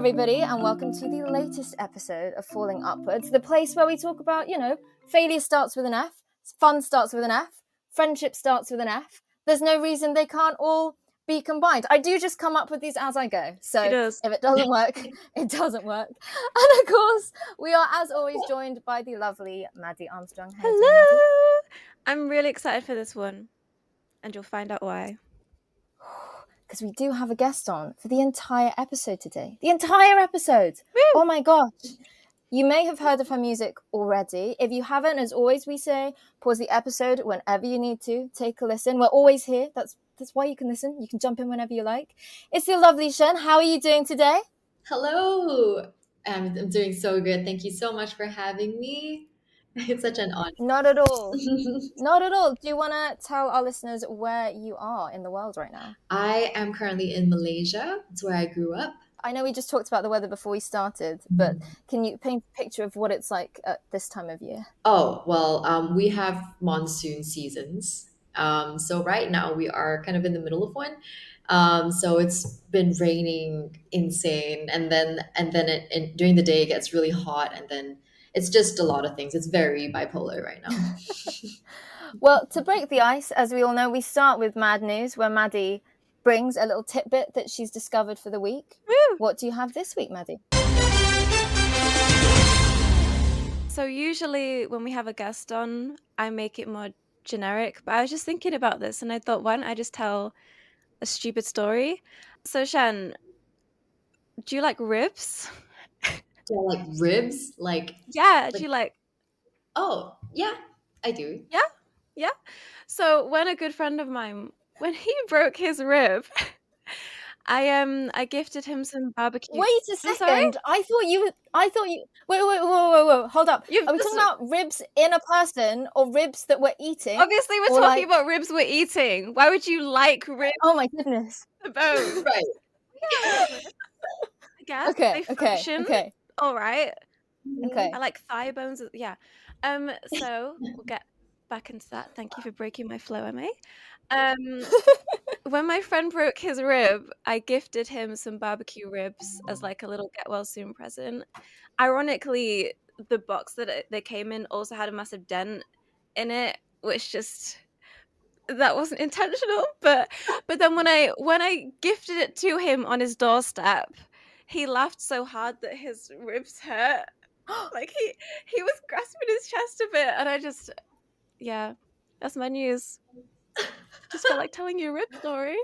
everybody, and welcome to the latest episode of Falling Upwards, the place where we talk about, failure starts with an F, fun starts with an F, friendship starts with an F. There's no reason they can't all be combined. I do just come up with these as I go, so if it doesn't work, it doesn't work. And of course, we are, as always, joined by the lovely Maddie Armstrong. Hello! I'm really excited for this one, and you'll find out why. Because we do have a guest on for the entire episode today. The entire episode! Woo! Oh my gosh! You may have heard of her music already. If you haven't, as always we say, pause the episode whenever you need to. Take a listen. We're always here. That's why you can listen. You can jump in whenever you like. It's the lovely Shen. How are you doing today? Hello! I'm doing so good. Thank you so much for having me. It's such an honor. Not at all. Not at all. Do you want to tell our listeners where you are in the world right now? I am currently in Malaysia. It's where I grew up. I know we just talked about the weather before we started, but can you paint a picture of what it's like at this time of year? Oh, well, we have monsoon seasons. So right now we are kind of in the middle of one. So it's been raining insane, and then during the day it gets really hot, and then it's just a lot of things. It's very bipolar right now. Well, to break the ice, as we all know, we start with Mad News, where Maddie brings a little tidbit that she's discovered for the week. Woo! What do you have this week, Maddie? So usually when we have a guest on, I make it more generic, but I was just thinking about this and I thought, why don't I just tell a stupid story? So Shen, do you like ribs? Do I like ribs? Yeah, do you like... Oh, yeah, I do. Yeah. So when a good friend of mine, when he broke his rib, I gifted him some barbecue. Wait a I'm sorry? second. I thought you. Wait. Hold up. Are we talking about ribs in a person or ribs that we're eating? Obviously, we're talking about ribs we're eating. Why would you like ribs? Oh my goodness. The bone. Right. I guess. Okay. They function. Okay. All right. Okay. I like thigh bones. Yeah. So we'll get back into that. Thank you for breaking my flow, Emma. When my friend broke his rib, I gifted him some barbecue ribs as like a little get well soon present. Ironically, the box that they came in also had a massive dent in it, which just... that wasn't intentional. But then when I gifted it to him on his doorstep, he laughed so hard that his ribs hurt. Like he was grasping his chest a bit, and I just... yeah, that's my news. Just felt like telling you a rib story.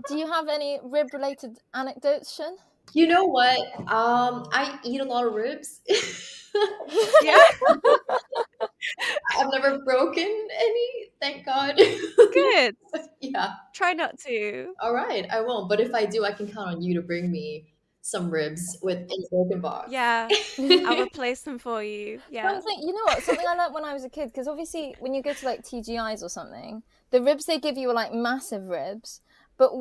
Do you have any rib-related anecdotes, Shen? You know what? I eat a lot of ribs. Yeah. I've never broken any, thank God. Good. Yeah. Try not to. All right, I won't. But if I do, I can count on you to bring me some ribs in a broken box. Yeah, I'll replace them for you. Yeah. Something I learned when I was a kid, because obviously when you go to like TGIs or something, the ribs they give you are like massive ribs. But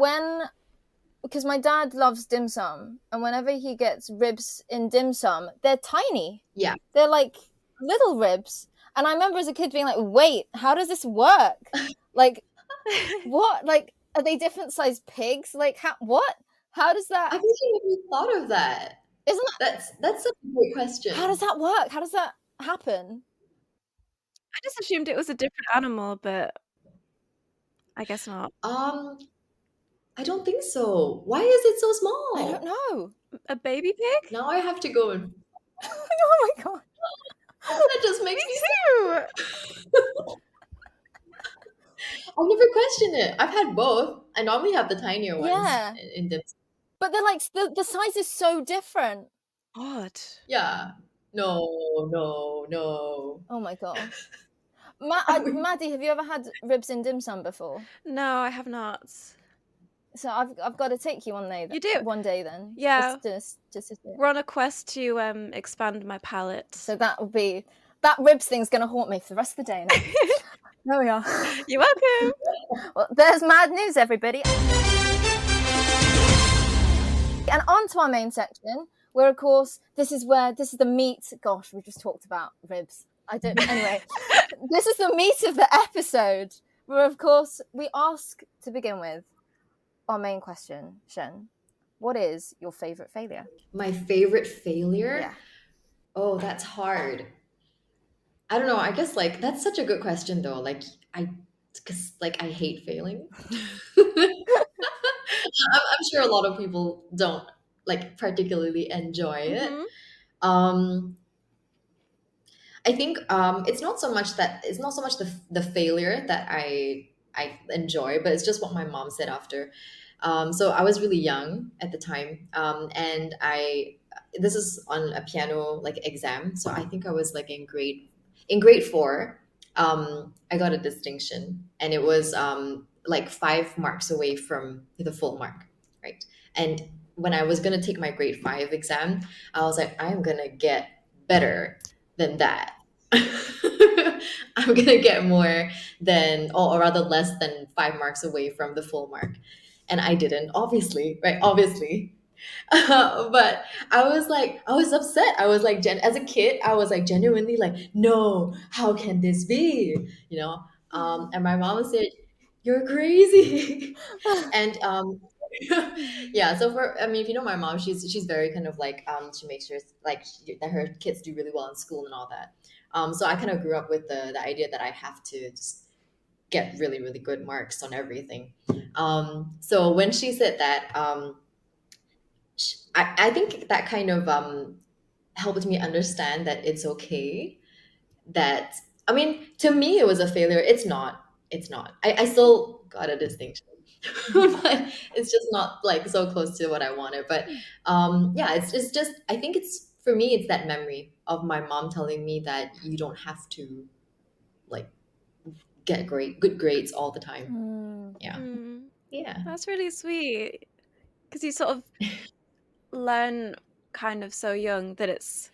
because my dad loves dim sum, and whenever he gets ribs in dim sum, they're tiny. Yeah. They're like little ribs. And I remember as a kid being like, wait, how does this work? Like, what? Like, are they different sized pigs? Like, what? How does that... I've actually never thought of that. Isn't that's a great question. How does that work? How does that happen? I just assumed it was a different animal, but I guess not. I don't think so. Why is it so small? I don't know. A baby pig? Now I have to go and... Oh my God. That just makes me too. I've never questioned it. I've had both. I normally have the tinier ones. Yeah. In dim sum. But they're like, the size is so different. Odd. Yeah. No. Oh my God. Maddie, have you ever had ribs in dim sum before? No, I have not. So I've got to take you one day. You do? One day then. Yeah. Just We're on a quest to expand my palate. So that ribs thing's going to haunt me for the rest of the day now. There we are. You're welcome. Well, there's Mad News, everybody. And on to our main section, where, of course, this is the meat. Gosh, we just talked about ribs. Anyway, this is the meat of the episode, where, of course, we ask to begin with our main question, Shen. what is your favorite failure? My favorite failure? Yeah. Oh, that's hard. I don't know. I guess like that's such a good question though. Because like I hate failing. I'm sure a lot of people don't like particularly enjoy it. Mhm. Um, I think it's not so much the failure that I enjoy, but it's just what my mom said after. So I was really young at the time, and I this is on a piano like exam. So I think I was like in grade four. I got a distinction, and it was like 5 marks away from the full mark, right? And when I was gonna take my grade five exam, I was like, I'm gonna get better than that. I'm gonna get more than, or rather less than 5 marks away from the full mark. And I didn't, obviously, right? Obviously. But I was upset. I was like, as a kid, I was like genuinely like, no, how can this be? You know? And my mom said, you're crazy. And yeah, so I mean, if you know my mom, she's very kind of like she makes sure like that her kids do really well in school and all that. So I kind of grew up with the idea that I have to just get really really good marks on everything. So when she said that, I think that kind of helped me understand that it's okay. That I mean, to me, it was a failure. It's not. It's not. I still got a distinction, but it's just not like so close to what I wanted. But yeah, it's just I think it's for me, it's that memory of my mom telling me that you don't have to like get good grades all the time. Mm. Yeah, Mm. yeah, That's really sweet. Because you sort of learn kind of so young that it's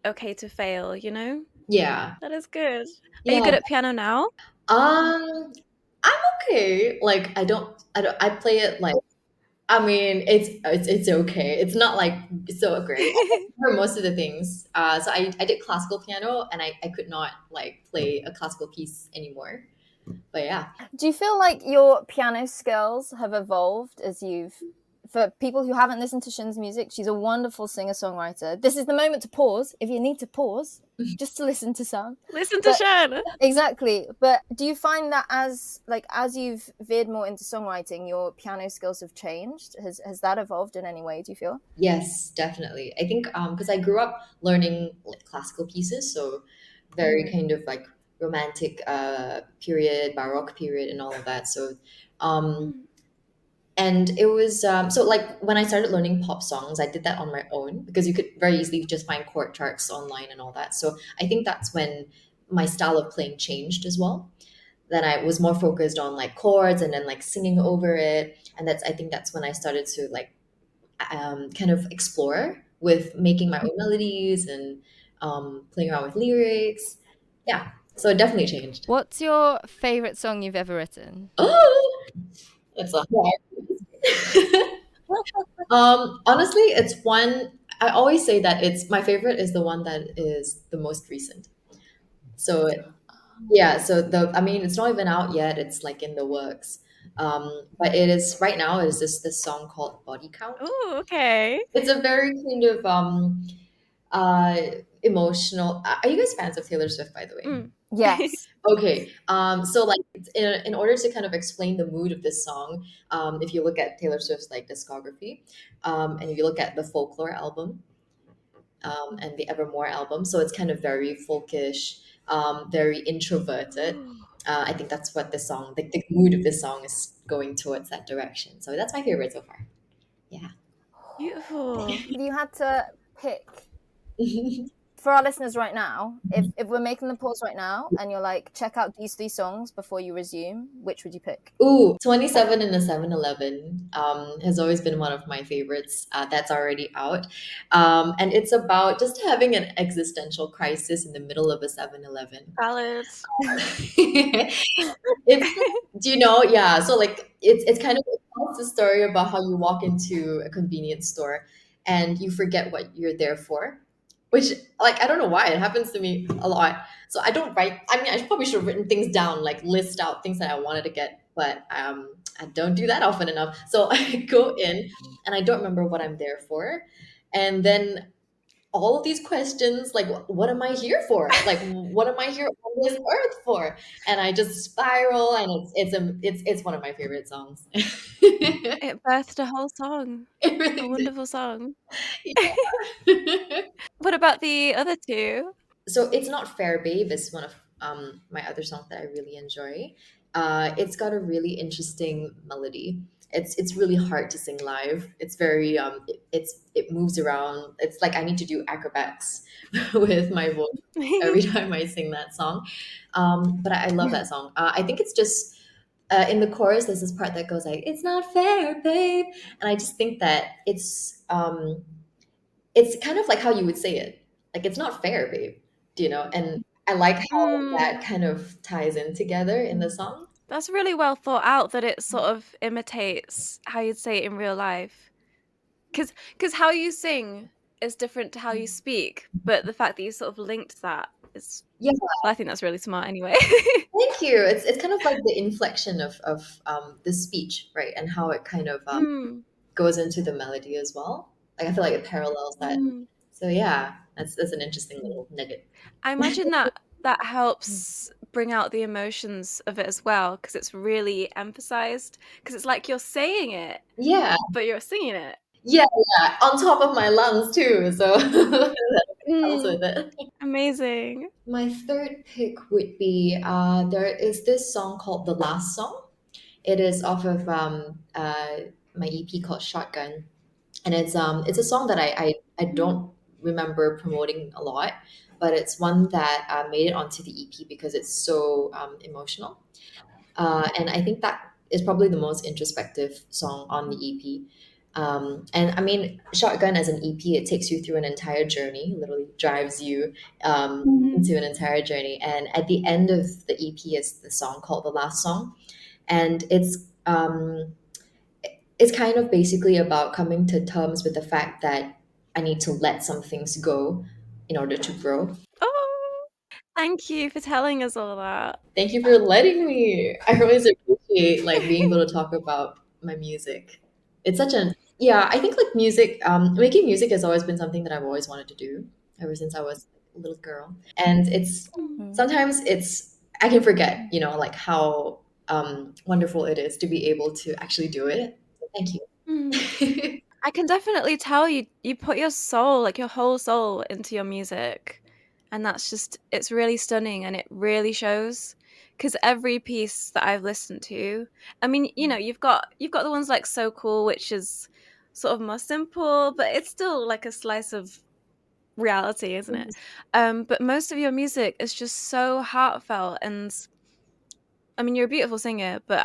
okay to fail, you know? yeah, That is good. Are you yeah. good at piano now? I'm okay. Like I play it like I mean it's okay. It's not like so great. I prefer most of the things. So I did classical piano and I could not like play a classical piece anymore. But yeah. Do you feel like your piano skills have evolved as you've, for people who haven't listened to Shin's music, she's a wonderful singer-songwriter. This is the moment to pause, if you need to pause, just to listen to some. Listen to But Shan. exactly. But do you find that as you've veered more into songwriting, your piano skills have changed? Has that evolved in any way, do you feel? Yes, definitely. I think because I grew up learning like classical pieces, so very kind of like romantic period, baroque period and all of that. So um Mm. and it was so like when I started learning pop songs, I did that on my own because you could very easily just find chord charts online and all that. So I think that's when my style of playing changed as well. Then I was more focused on like chords and then like singing over it, and I think that's when I started to like kind of explore with making my own melodies and playing around with lyrics. Yeah, so it definitely changed. What's your favorite song you've ever written? Oh, that's a hard. Honestly, it's one. I always say that it's my favorite is the one that is the most recent. So yeah, so I mean, it's not even out yet. It's like in the works. But it is right now. It is this song called Body Count. Oh, okay. It's a very kind of uh emotional. Are you guys fans of Taylor Swift, by the way? Mm. Yes. Okay. So like in order to kind of explain the mood of this song, if you look at Taylor Swift's like discography, and if you look at the Folklore album, and the Evermore album, so it's kind of very folkish, very introverted. I think that's what the song, the mood of this song is going towards that direction. So that's my favorite so far. Yeah. Beautiful. If you had to pick, for our listeners right now, if we're making the pause right now and you're like, check out these 3 songs before you resume, which would you pick? Ooh, 27 in the 7-Eleven has always been one of my favorites. That's already out. And it's about just having an existential crisis in the middle of a 7-Eleven. Valid. It's, do you know? Yeah. So like it's kind of it tells the story about how you walk into a convenience store and you forget what you're there for, which like I don't know why it happens to me a lot. So I don't write. I mean, I probably should have written things down, like list out things that I wanted to get, but I don't do that often enough. So I go in and I don't remember what I'm there for. And then all of these questions, like, what am I here for? Like, what am I here on this earth for? And I just spiral, and it's one of my favorite songs. It It birthed a whole song, a really did. wonderful song. Yeah. What about the other two? So it's not fair, babe. Is one of my other songs that I really enjoy. It's got a really interesting melody. It's really hard to sing live. It's very it moves around. It's like I need to do acrobats with my voice every time I sing that song. But I love that song. I think it's just in the chorus. There's this part that goes like, "It's not fair, babe," and I just think that it's kind of like how you would say it. Like, it's not fair, babe. Do you know? And I like how that Mm, kind of ties in together in the song. that's really well thought out that it sort of imitates how you'd say it in real life. Because how you sing is different to how you speak, but the fact that you sort of linked that is, Yeah, I think that's really smart anyway. thank you. It's kind of like the inflection of the speech, right? And how it kind of Mm, goes into the melody as well. Like, I feel like it parallels that. mm. So yeah, that's an interesting little nugget. I imagine that that helps bring out the emotions of it as well, because it's really emphasized. Because it's like you're saying it, Yeah, but you're singing it. yeah, yeah. On top of my lungs too. So that comes Mm, with it. amazing. My third pick would be there is this song called "The Last Song." It is off of my EP called Shotgun, and it's a song that I Mm, don't remember promoting a lot, but it's one that made it onto the EP because it's so emotional, and I think that is probably the most introspective song on the EP. And I mean, Shotgun as an EP, it takes you through an entire journey, literally drives you into an entire journey. And at the end of the EP is the song called "The Last Song," and it's kind of basically about coming to terms with the fact that I need to let some things go in order to grow. Oh, thank you for telling us all that. Thank you for letting me. I always appreciate like being able to talk about my music. It's such an yeah, I think like music, making music has always been something that I've always wanted to do ever since I was a little girl. And it's Mm, sometimes it's I can forget, like how wonderful it is to be able to actually do it. So thank mm. you. I can definitely tell you put your soul, like your whole soul, into your music, and that's just it's really stunning and it really shows. Because every piece that I've listened to, I mean, you've got the ones like So Cool, which is sort of more simple, but it's still like a slice of reality, isn't it? But most of your music is just so heartfelt, and I mean, you're a beautiful singer, but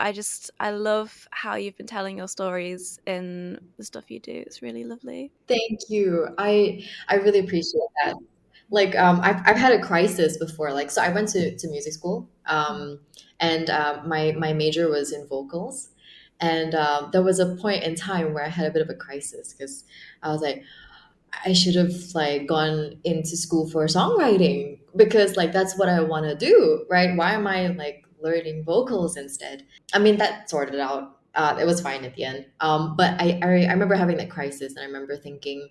I love how you've been telling your stories in the stuff you do. It's really lovely. Thank you. I really appreciate that. Like I've had a crisis before. Like, so I went to music school, and my major was in vocals, and there was a point in time where I had a bit of a crisis because I was like, I should have like gone into school for songwriting because like that's what I want to do, right? Why am I like learning vocals instead? I mean, that sorted out. It was fine at the end. But I remember having that crisis, and I remember thinking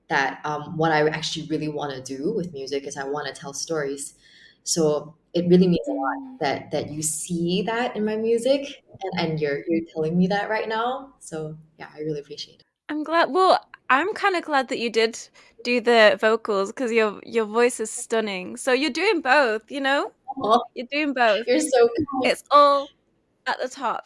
that what I actually really want to do with music is I want to tell stories. So it really means a lot Mm. that you see that in my music, and you're telling me that right now. So yeah, I really appreciate it. I'm glad. Well, I'm kind of glad that you did do the vocals because your voice is stunning. So you're doing both, you know? Aw, You're doing both. you're so It's all at the top.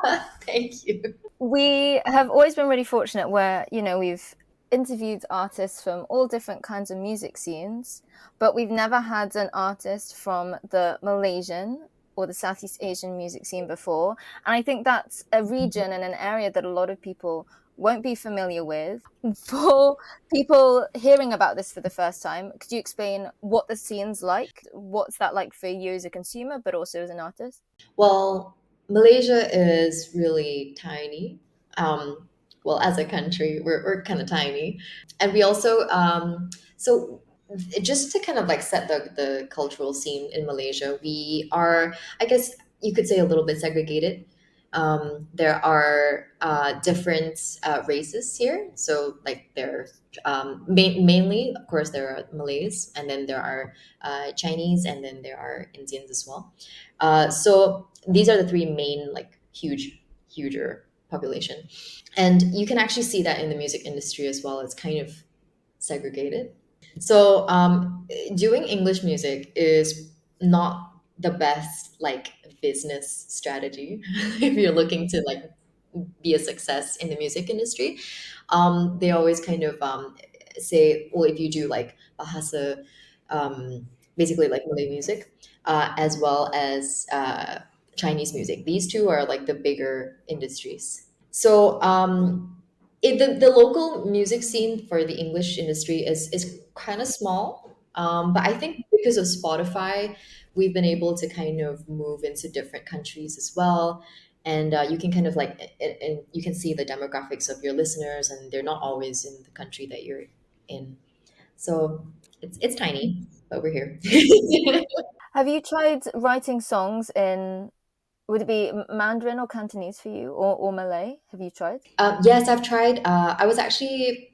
kind. Thank you. We have always been really fortunate where, we've interviewed artists from all different kinds of music scenes, but we've never had an artist from the Malaysian or the Southeast Asian music scene before. And I think that's a region and an area that a lot of people won't be familiar with. For people hearing about this for the first time, could you explain what the scene's like? What's that like for you as a consumer, but also as an artist? Well, Malaysia is really tiny. Um, well, as a country, we're kind of tiny, and we also so just to kind of like set the cultural scene in Malaysia, we are, I guess, you could say a little bit segregated. There are different races here. So like there, mainly, of course, there are Malays, and then there are Chinese, and then there are Indians as well. So these are the three main, like huger population, and you can actually see that in the music industry as well. It's kind of segregated. So doing English music is not the best like business strategy if you're looking to like be a success in the music industry. They always kind of say, well, if you do like bahasa, basically like Malay music, as well as Chinese music, these two are like the bigger industries. So the local music scene for the English industry is kind of small. But I think because of Spotify, we've been able to kind of move into different countries as well. And you can kind of like, and you can see the demographics of your listeners, and they're not always in the country that you're in. So it's tiny, but we're here. Have you tried writing songs in, would it be Mandarin or Cantonese for you, or Malay? Have you tried? Yes, I've tried. I was actually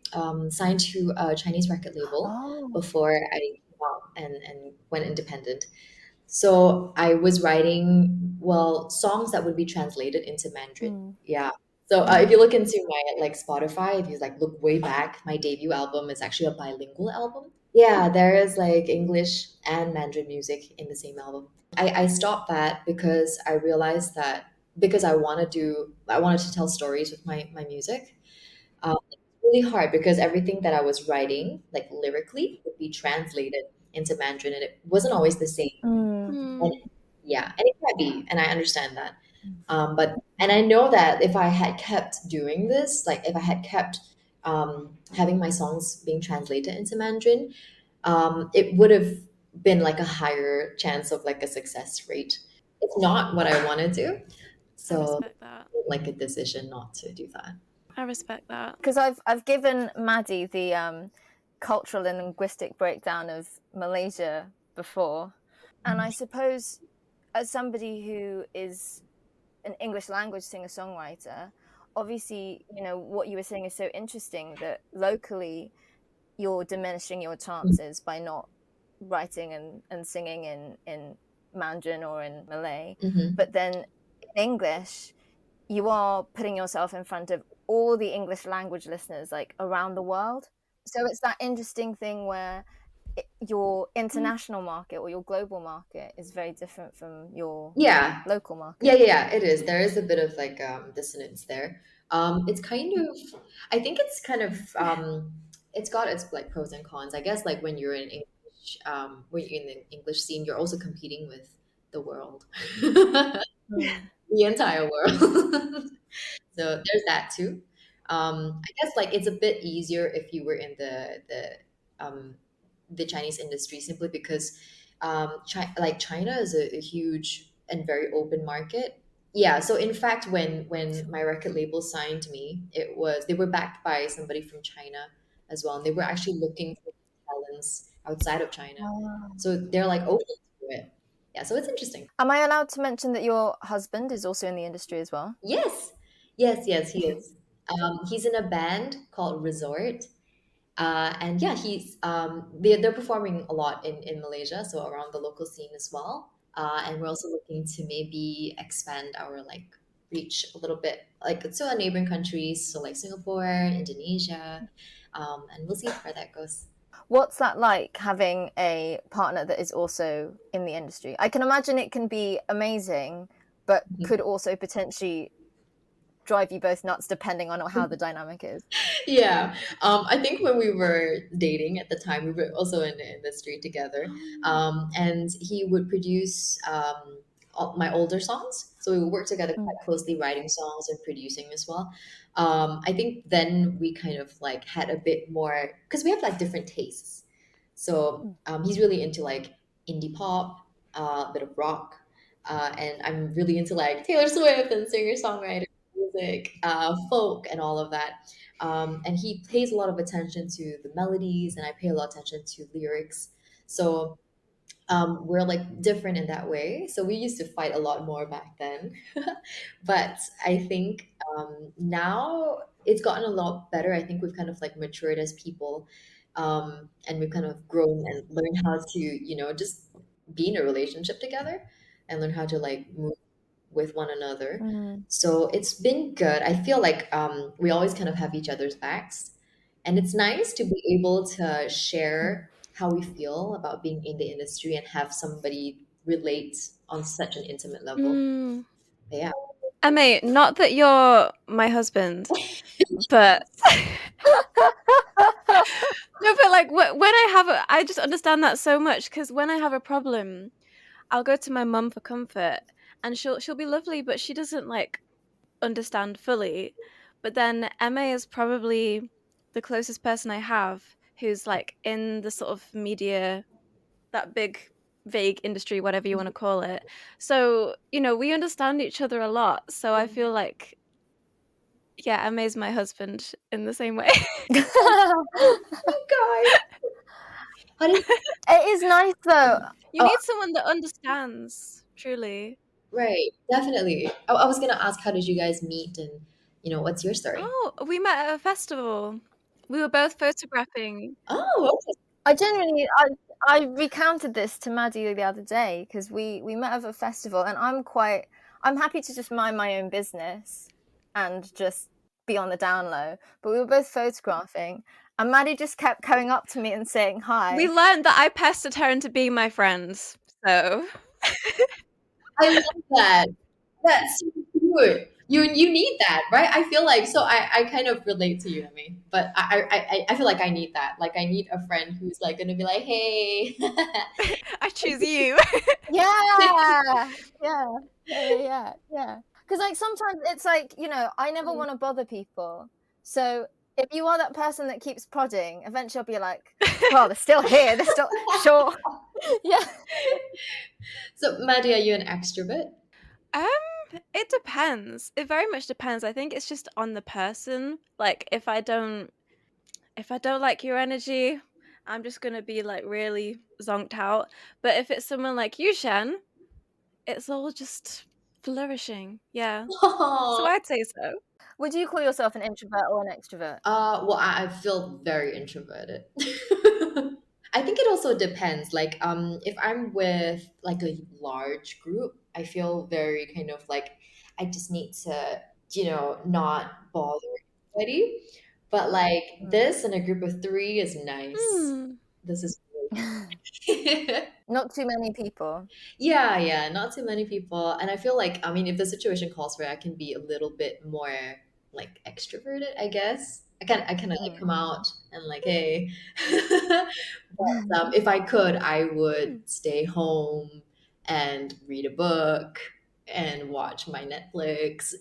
signed to a Chinese record label Oh. before I came out and went independent. So I was writing, well, songs that would be translated into Mandarin. Mm. Yeah. So if you look into my like Spotify, if you like look way back, my debut album is actually a bilingual album. Yeah, there is like English and Mandarin music in the same album. I stopped that because I realized that because I wanted to tell stories with my music. It's really hard because everything that I was writing, like lyrically, would be translated into Mandarin, and it wasn't always the same. Mm. And Hmm. yeah, and it can be, and I understand that. But and I know that if I had kept doing this, like if I had kept having my songs being translated into Mandarin, it would have been like a higher chance of like a success rate. It's not what I want to do, I so respect that. like a decision not to do that. I respect that. Because I've given Maddie the cultural and linguistic breakdown of Malaysia before, and I suppose as somebody who is an English language singer songwriter, obviously, what you were saying is so interesting that locally you're diminishing your chances by not writing and singing in Mandarin or in Malay. Mm-hmm. But then in English, you are putting yourself in front of all the English language listeners like around the world. So it's that interesting thing where your international market or your global market is very different from your Yeah, local yeah, market. yeah, yeah, it is. There is a bit of like dissonance there. It's kind of, I think it's kind of, it's got its like pros and cons. I guess like when you're in English, when you're in the English scene, you're also competing with the world, the Mm. entire world. So there's that too. I guess like it's a bit easier if you were in the Chinese industry simply because like China is a huge and very open market. Yeah, so in fact, when my record label signed me, it was they were backed by somebody from China as well, and they were actually looking for talents outside of China. Oh. So they're like open to it. Yeah, so it's interesting. Am I allowed to mention that your husband is also in the industry as well? Yes, yes, yes, he is. He's in a band called Resort. And yeah, they're performing a lot in Malaysia, so around the local scene as well. And we're also looking to maybe expand our like reach a little bit, like to our neighboring countries, so like Singapore, Indonesia, and we'll see where that goes. What's that like having a partner that is also in the industry? I can imagine it can be amazing, but could also potentially drive you both nuts depending on how the dynamic is. Yeah, I think when we were dating at the time, we were also in the industry together, and he would produce my older songs, so we would work together Mm. quite closely, writing songs and producing as well. I think then we kind of like had a bit more because we have like different tastes. So Mm. he's really into like indie pop, a bit of rock, and I'm really into like Taylor Swift and singer-songwriter music, folk, and all of that. And he pays a lot of attention to the melodies, and I pay a lot of attention to lyrics. So we're like different in that way. So we used to fight a lot more back then. But I think now it's gotten a lot better. I think we've kind of like matured as people, and we've kind of grown and learned how to, just be in a relationship together and learn how to like move with one another. Mm. So it's been good. I feel like we always kind of have each other's backs. And it's nice to be able to share how we feel about being in the industry and have somebody relate on such an intimate level. Mm. But yeah. Emma, not that you're my husband, but no, but like when I just understand that so much because when I have a problem, I'll go to my mum for comfort, and she'll be lovely, but she doesn't like understand fully. But then Emma is probably the closest person I have who's like in the sort of media, that big vague industry, whatever you want to call it. So, we understand each other a lot. So I feel like, yeah, Emma's my husband in the same way. Oh God. How did It is nice though. You oh need someone that understands, truly. right, definitely. I was gonna ask, how did you guys meet, and what's your story? Oh, we met at a festival. We were both photographing. Oh, okay. I genuinely, I recounted this to Maddie the other day because we met at a festival, and I'm happy to just mind my own business and just be on the down low. But we were both photographing, and Maddie just kept coming up to me and saying hi. We learned that I pestered her into being my friend. So I love that. That's so good. You need that, right? I feel like so I kind of relate to you, Emmy, but I feel like I need that. Like I need a friend who's like gonna be like, hey. I choose you. Yeah. Because like sometimes it's like, I never want to bother people. So if you are that person that keeps prodding, eventually I'll be like, well, they're still here. They're still sure. Yeah. So Maddie, are you an extrovert? It depends. It very much depends. I think it's just on the person. Like if I don't like your energy, I'm just gonna be like really zonked out. But if it's someone like you, Shen, it's all just flourishing. Yeah. So I'd say so. Would you call yourself an introvert or an extrovert? Well, I feel very introverted. I think it also depends. Like, if I'm with like a large group, I feel very kind of like I just need to, not bother anybody. But like this in a group of three is nice. Hmm. This is really Not too many people. yeah, not too many people. And I feel like, I mean, if the situation calls for it, I can be a little bit more like extroverted, I guess. I can like come out and like, hey. But if I could, I would stay home and read a book and watch my Netflix.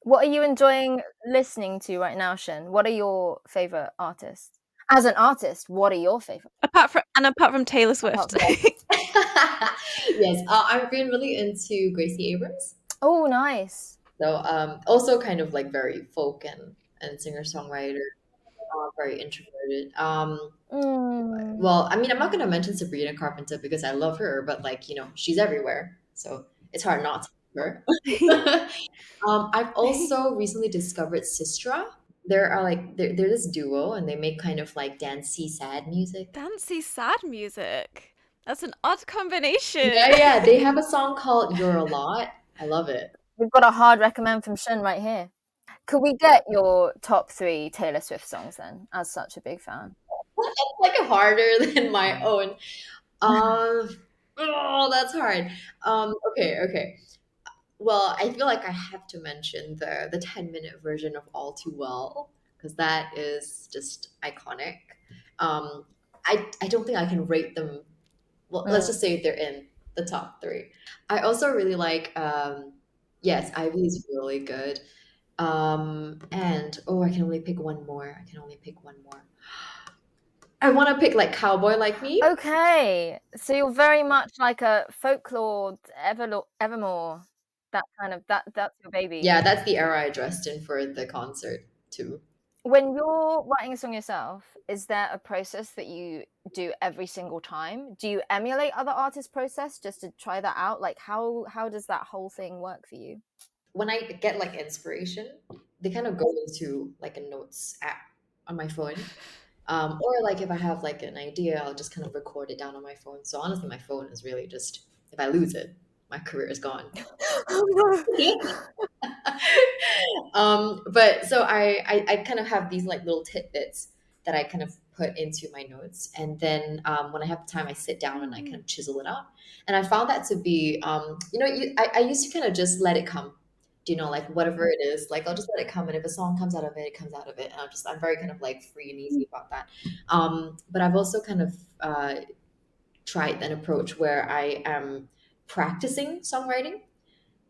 What are you enjoying listening to right now, Shen? What are your favorite artists? As an artist, what are your favorite? Apart from Taylor Swift. Yes, I've been really into Gracie Abrams. Oh, nice. So also kind of like very folk and singer-songwriter, very introverted. Well, I mean, I'm not gonna mention Sabrina Carpenter because I love her, but like, she's everywhere. So it's hard not to love her. I've also recently discovered Sistra. They're this duo and they make kind of like dancey sad music. Fancy sad music. That's an odd combination. Yeah, they have a song called You're a Lot. I love it. We've got a hard recommend from Shen right here. Could we get your top 3 Taylor Swift songs then, as such a big fan? That's like harder than my own. Oh, that's hard. Okay. Well, I feel like I have to mention the 10-minute version of All Too Well because that is just iconic. I don't think I can rate them. Well, let's just say they're in the top 3. I also really like yes, Ivy is really good. And I can only pick one more. I want to pick like Cowboy Like Me. Okay, so you're very much like a folklore, Evermore. That kind of that's your baby. Yeah, that's the era I dressed in for the concert too. When you're writing a song yourself, is there a process that you do every single time? Do you emulate other artists' process just to try that out? Like how does that whole thing work for you? When I get like inspiration, they kind of go into like a notes app on my phone. Or like if I have like an idea, I'll just kind of record it down on my phone. So honestly, my phone is really just, if I lose it, my career is gone. But so I kind of have these like little tidbits that I kind of put into my notes, and then when I have time, I sit down and I kind of chisel it out. And I found that to be, I used to kind of just let it come. Do you know, like whatever it is, like I'll just let it come, and if a song comes out of it, it comes out of it, and I'm very kind of like free and easy about that. But I've also kind of tried an approach where I am practicing songwriting.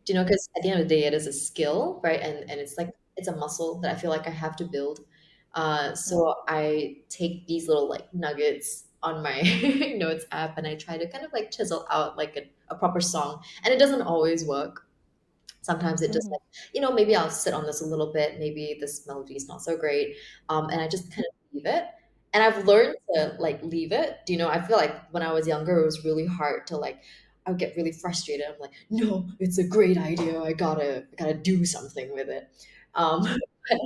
Do you know? Because at the end of the day, it is a skill, right? And it's like it's a muscle that I feel like I have to build. So I take these little like nuggets on my notes app and I try to kind of like chisel out like a proper song. And it doesn't always work. Sometimes it just Mhm. like, maybe I'll sit on this a little bit. Maybe this melody is not so great. And I just kind of leave it. And I've learned to like leave it. Do you know? I feel like when I was younger, it was really hard to like, I would get really frustrated. I'm like, no, it's a great idea. I gotta do something with it. Um, but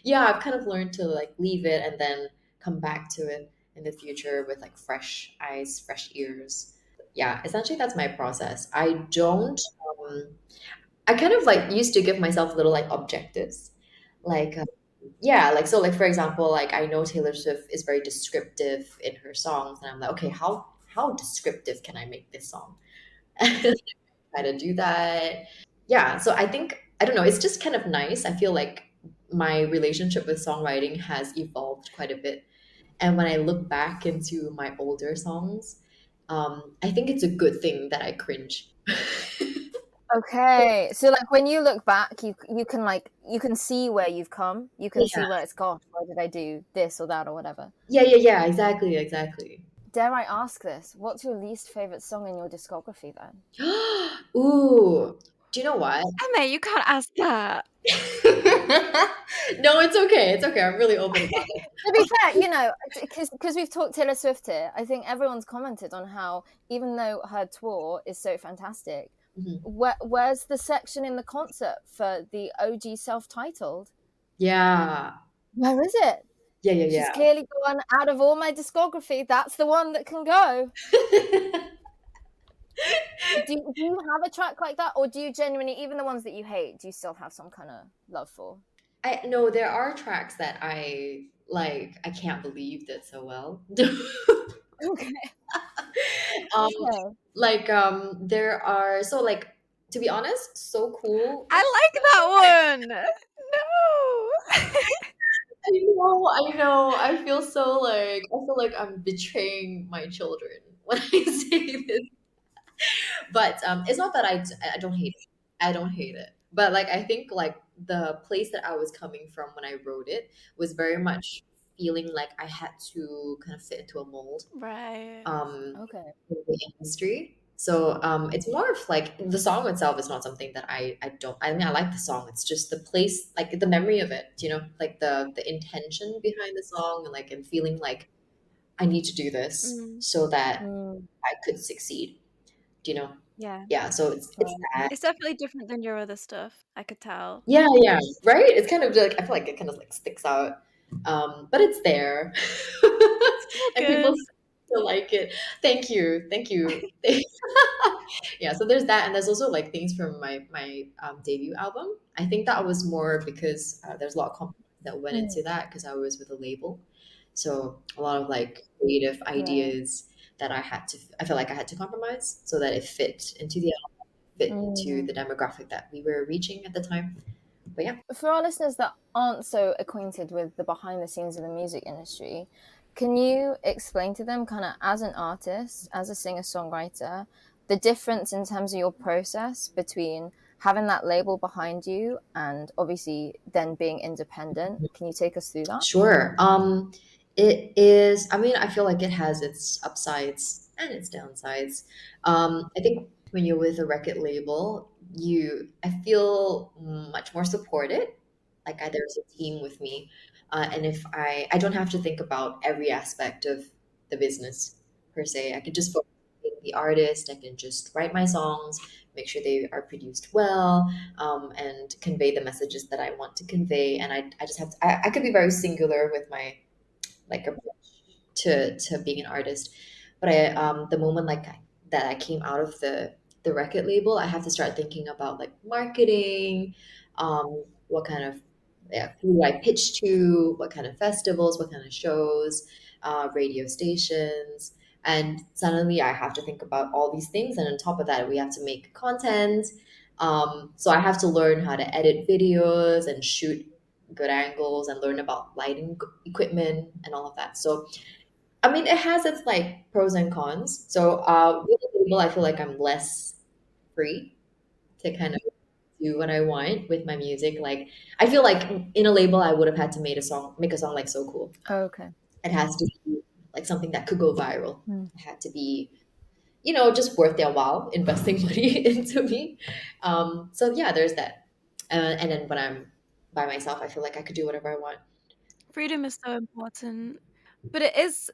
yeah, I've kind of learned to like leave it and then come back to it in the future with like fresh eyes, fresh ears. Yeah, essentially that's my process. Um, I kind of like used to give myself little like objectives. Like yeah, like so like for example, like I know Taylor Swift is very descriptive in her songs and I'm like, okay, how descriptive can I make this song? Try to do that. Yeah, so I think I don't know, it's just kind of nice. I feel like my relationship with songwriting has evolved quite a bit. And when I look back into my older songs, I think it's a good thing that I cringe. Okay. So like when you look back, you can like you can see where you've come. You can Yeah. see where it's gosh, why did I do this or that or whatever. Yeah, exactly, exactly. Dare I ask this? What's your least favorite song in your discography then? Ooh, do you know what? Emma, you can't ask that. No, it's okay. It's okay. I'm really open about it. To be fair, because we've talked Taylor Swift here, I think everyone's commented on how even though her tour is so fantastic, Mhm. where's the section in the concert for the OG self-titled? Yeah. Where is it? She's Yeah. clearly gone out of all my discography. That's the one that can go. Do you have a track like that, or do you genuinely, even the ones that you hate, do you still have some kind of love for? I no, there are tracks that I like. I can't believe did so well. Okay. um, Okay. like there are so like to be honest, so cool. I like that one. No. I know. I feel like I'm betraying my children when I say this. But it's not that I don't hate it. I don't hate it. But like I think like the place that I was coming from when I wrote it was very much feeling like I had to kind of fit into a mold Right. in Okay. the industry. So it's more of like the song itself is not something that I don't. I mean, I like the song. It's just the place, like the memory of it. Like the intention behind the song, and like and feeling like I need to do this Mm, so that Mm, I could succeed. Do you know? yeah. Yeah. So it's right. that. It's definitely different than your other stuff. I could tell. Yeah, right. It's kind of like I feel like it kind of like sticks out, but it's there, It's still and people good. still like it. Thank you. Yeah. So there's that, and there's also like things from my debut album. I think that was more because there's a lot of compromise that went Mm, into that because I was with a label, so a lot of like creative right. ideas that I feel like I had to compromise so that it fit into the fit into Mm. the demographic that we were reaching at the time. But yeah, For our listeners that aren't so acquainted with the behind the scenes of the music industry, can you explain to them, kind of as an artist, as a singer songwriter, the difference in terms of your process between having that label behind you and obviously then being independent? Can you take us through that? sure. It is. I mean, I feel like it has its upsides and its downsides. I think when you're with a record label, I feel much more supported. Like there's a team with me. And if I don't have to think about every aspect of the business per se. I can just focus on being the artist. I can just write my songs, make sure they are produced well, and convey the messages that I want to convey. And I just have to, I could be very singular with my like approach to being an artist. But the moment that I came out of the record label, I have to start thinking about like marketing, what kind of, yeah, who do I pitch to, what kind of festivals, what kind of shows, radio stations. And suddenly I have to think about all these things. And on top of that, we have to make content. So I have to learn how to edit videos and shoot good angles and learn about lighting equipment and all of that. So I mean, it has its like pros and cons. So with a label, I feel like I'm less free to kind of do what I want with my music. Like I feel like in a label, I would have had to make a song like so cool. Oh, okay. It has to be like something that could go viral. Mm. It had to be, just worth their while investing money into me. So yeah, there's that. And then when I'm by myself, I feel like I could do whatever I want. Freedom is so important. But it is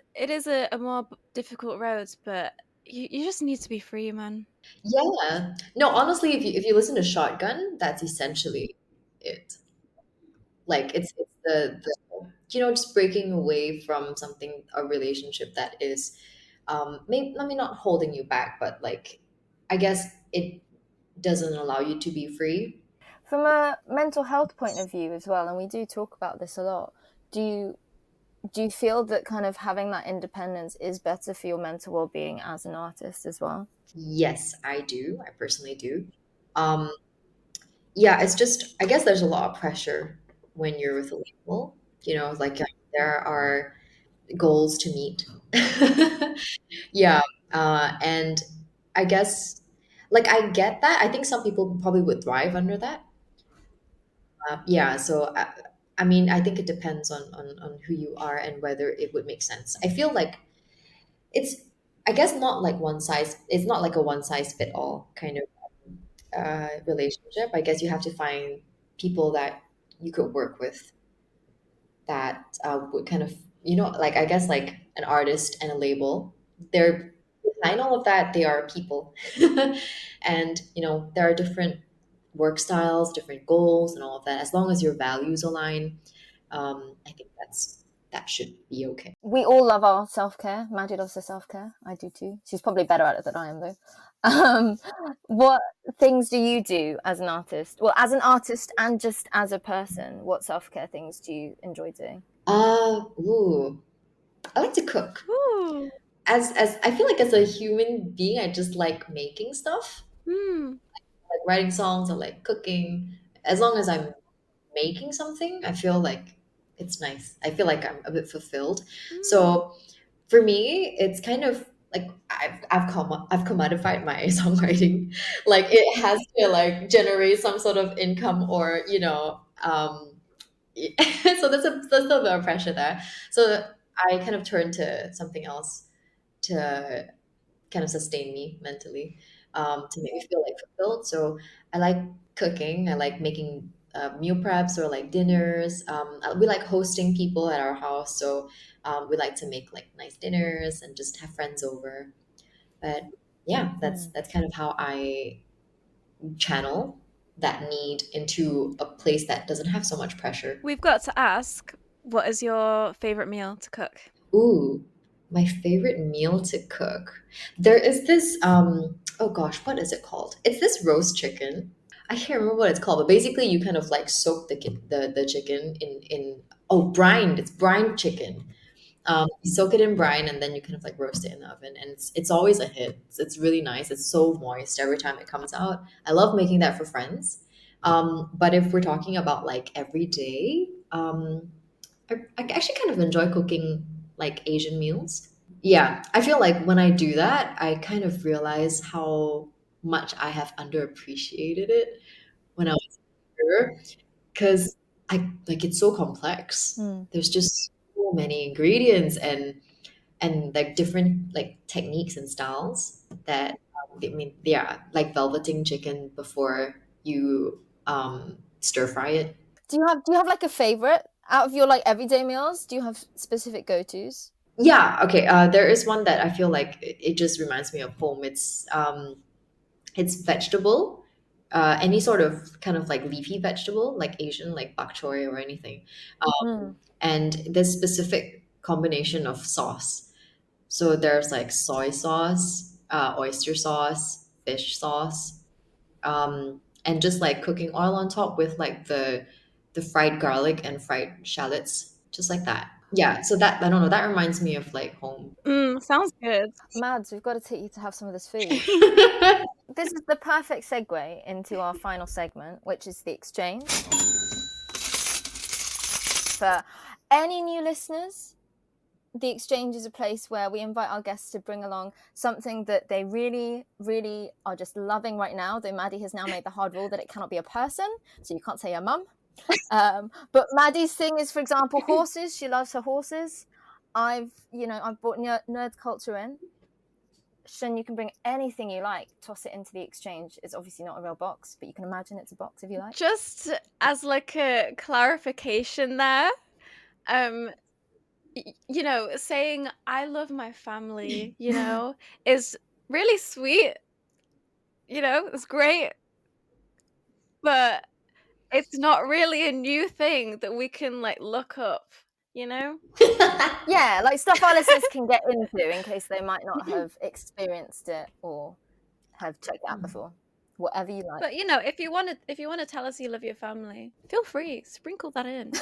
a more difficult road, but you just need to be free, man. Yeah. No, honestly, if you listen to Shotgun, that's essentially it. Like it's the just breaking away from something, a relationship that is maybe not holding you back, but like I guess it doesn't allow you to be free. From a mental health point of view as well, and we do talk about this a lot, do you feel that kind of having that independence is better for your mental well-being as an artist as well? Yes, I do. I personally do. Um, yeah, it's just I guess there's a lot of pressure when you're with a label. Like there are goals to meet. Yeah, and I guess like I get that. I think some people probably would thrive under that. Yeah, so I mean, I think it depends on who you are and whether it would make sense. I feel like it's, I guess, not like one size. It's not like a one size fit all kind of relationship. I guess you have to find people that you could work with that would kind of, like I guess like an artist and a label. They're behind all of that. They are people, and there are different work styles, different goals, and all of that. As long as your values align, I think that should be okay. We all love our self-care. Maddie loves her self-care. I do too. She's probably better at it than I am, though. What things do you do as an artist? Well, as an artist and just as a person, what self-care things do you enjoy doing? Ooh, I like to cook. Ooh. As I feel like as a human being, I just like making stuff, Hmm. like writing songs or like cooking. As long as I'm making something, I feel like it's nice. I feel like I'm a bit fulfilled. So for me, it's kind of like I've commodified my songwriting. Like it has to like generate some sort of income or so there's a little bit of pressure there. So I kind of turned to something else to kind of sustain me mentally, to make me feel like fulfilled. So I like cooking. I like making meal preps or like dinners. We like hosting people at our house. So we like to make like nice dinners and just have friends over. But yeah, that's kind of how I channel that need into a place that doesn't have so much pressure. We've got to ask, what is your favorite meal to cook? Ooh, my favorite meal to cook. There is this oh gosh, what is it called? It's this roast chicken. I can't remember what it's called, but basically you kind of like soak the chicken in brine. It's brine chicken. You soak it in brine and then you kind of like roast it in the oven, and it's always a hit. It's really nice. It's so moist every time it comes out. I love making that for friends. But if we're talking about like every day, I actually kind of enjoy cooking like Asian meals. Yeah, I feel like when I do that, I kind of realize how much I have underappreciated it when I was younger, because I like it's so complex. There's just so many ingredients and like different like techniques and styles that I mean, yeah, like velveting chicken before you stir fry it. Do you have like a favorite Out of your like everyday meals, do you have specific go-tos? Yeah, okay. There is one that I feel like it just reminds me of home. It's vegetable, any sort of kind of like leafy vegetable, like Asian, like bok choy or anything. Mm. And there's specific combination of sauce. So there's like soy sauce, oyster sauce, fish sauce, and just like cooking oil on top with like the fried garlic and fried shallots, just like that. Yeah. So that I don't know. That reminds me of like home. Sounds good. Mads, we've got to take you to have some of this food. This is the perfect segue into our final segment, which is the exchange. For any new listeners, the exchange is a place where we invite our guests to bring along something that they really, really are just loving right now. Though Maddie has now made the hard rule that it cannot be a person, so you can't say your mum. But Maddie's thing is, for example, horses. She loves her horses. I've brought nerd culture in. Shen, you can bring anything you like, toss it into the exchange. It's obviously not a real box, but you can imagine it's a box if you like. Just as like a clarification there, saying I love my family, is really sweet. It's great, but it's not really a new thing that we can like look up, Yeah, like stuff our listeners can get into in case they might not have experienced it or have checked it out before. Whatever you like. But if you want to tell us you love your family, feel free, sprinkle that in,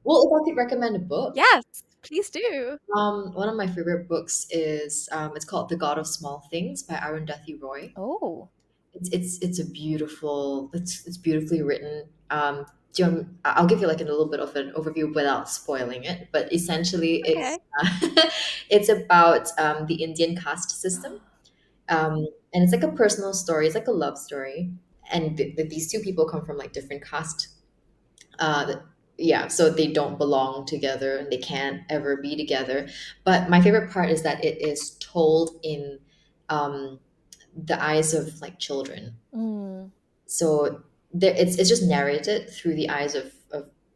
Well, if I could recommend a book, Yes, please do. one of my favorite books is it's called The God of Small Things by Arundhati Roy. Oh, It's a beautiful, it's beautifully written. I'll give you like a little bit of an overview without spoiling it, but essentially Okay. it's about the Indian caste system, and it's like a personal story. It's like a love story, and these two people come from like different caste. Uh, yeah, so they don't belong together and they can't ever be together. But my favorite part is that it is told in um, the eyes of like children. So it's just narrated through the eyes of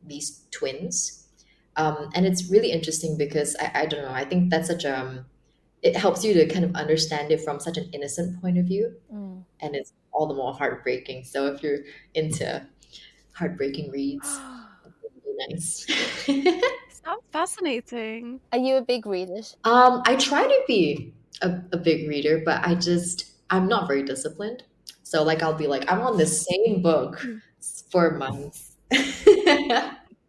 these twins, and it's really interesting because I don't know, I think that's such it helps you to kind of understand it from such an innocent point of view, and it's all the more heartbreaking. So if you're into heartbreaking reads, it's really nice. Sounds fascinating. are you a big reader? I try to be a big reader, but I'm not very disciplined. So like I'll be like, I'm on the same book for months.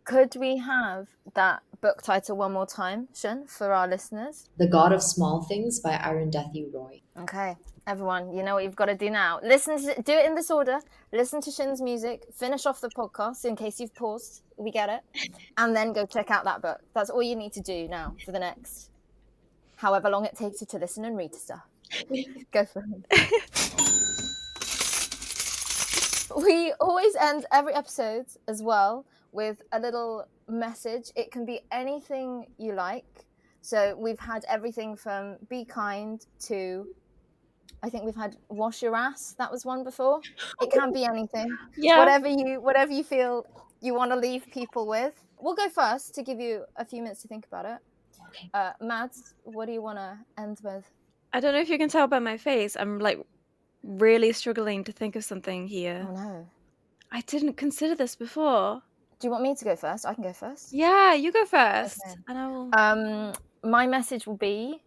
Could we have that book title one more time, Shen, for our listeners? The God of Small Things by Arundhati Roy. Okay, everyone, you know what you've got to do now. Do it in this order. Listen to Shen's music, finish off the podcast in case you've paused. We get it. And then go check out that book. That's all you need to do now for the next however long it takes you to listen and read stuff. Go for it. We always end every episode as well with a little message. It can be anything you like. So we've had everything from be kind to, I think we've had wash your ass. That was one before. It can be anything. Yeah. Whatever you feel you want to leave people with. We'll go first to give you a few minutes to think about it. Okay. Mads, what do you want to end with? I don't know if you can tell by my face. I'm like really struggling to think of something here. Oh no. I didn't consider this before. Do you want me to go first? I can go first. Yeah, you go first. Okay. And I will. My message will be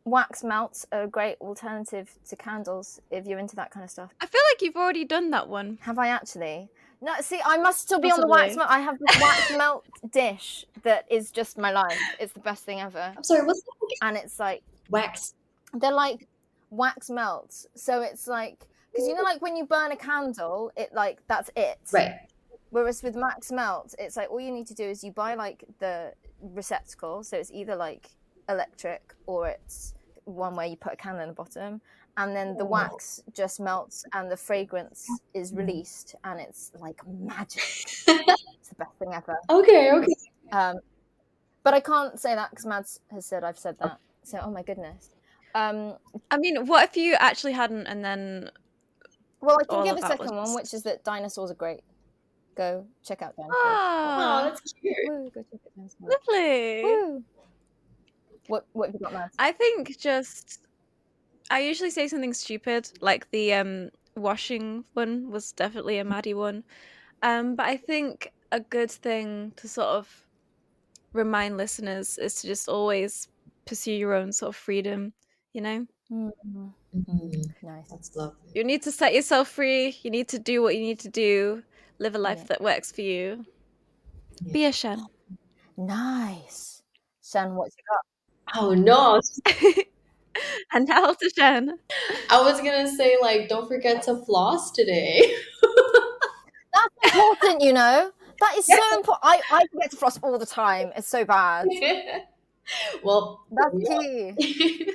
wax melts are a great alternative to candles if you're into that kind of stuff. I feel like you've already done that one. Have I actually? No, see, I must still be on the wax melt. I have this wax melt dish that is just my life. It's the best thing ever. I'm sorry, what's that? And it's like Wax. they're like wax melts. So it's like, because you know, like when you burn a candle, it like that's it. Right. Whereas with wax melt, it's like all you need to do is you buy like the receptacle. So it's either like electric or it's one where you put a candle in the bottom, and then the wax just melts and the fragrance is released, and it's like magic. It's the best thing ever. Okay. But I can't say that because Mads has said I've said that. So oh my goodness. I mean, what if you actually hadn't, and then Well, I can all give of a that was second one, which just is that dinosaurs are great. Go check out dinosaurs. Oh, ah, that's cute. Woo, go check out dinosaurs. lovely. Woo. What have you got, Mads? I think I usually say something stupid, like the washing one was definitely a Maddie one. But I think a good thing to sort of remind listeners is to just always pursue your own sort of freedom, you know? Nice. That's lovely. You need to set yourself free, you need to do what you need to do, live a life that works for you. Yeah. Be a Shen. Nice. Shen, what you got? Oh no, And now to Shen. I was gonna say like don't forget to floss today. That's important, you know. That is so important. I forget to floss all the time. It's so bad. Well, That's key.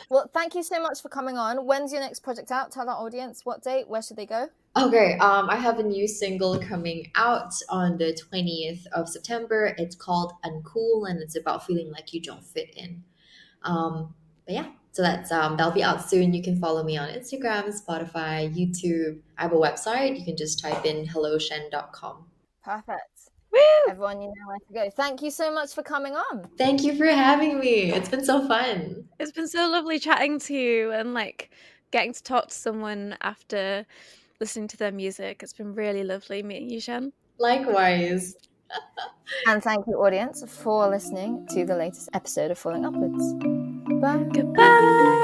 Well, thank you so much for coming on. When's your next project out? Tell our audience what date, where should they go? okay, I have a new single coming out on the 20th of September. It's called Uncool and it's about feeling like you don't fit in. But yeah, so that's that'll be out soon. You can follow me on Instagram, Spotify, YouTube. I have a website. You can just type in helloshen.com. Perfect. Woo! Everyone, you know where to go. Thank you so much for coming on. Thank you for having me. It's been so fun. It's been so lovely chatting to you and like getting to talk to someone after listening to their music. It's been really lovely meeting you, Shen. Likewise. And thank you, audience, for listening to the latest episode of Falling Upwards. Bye. Goodbye.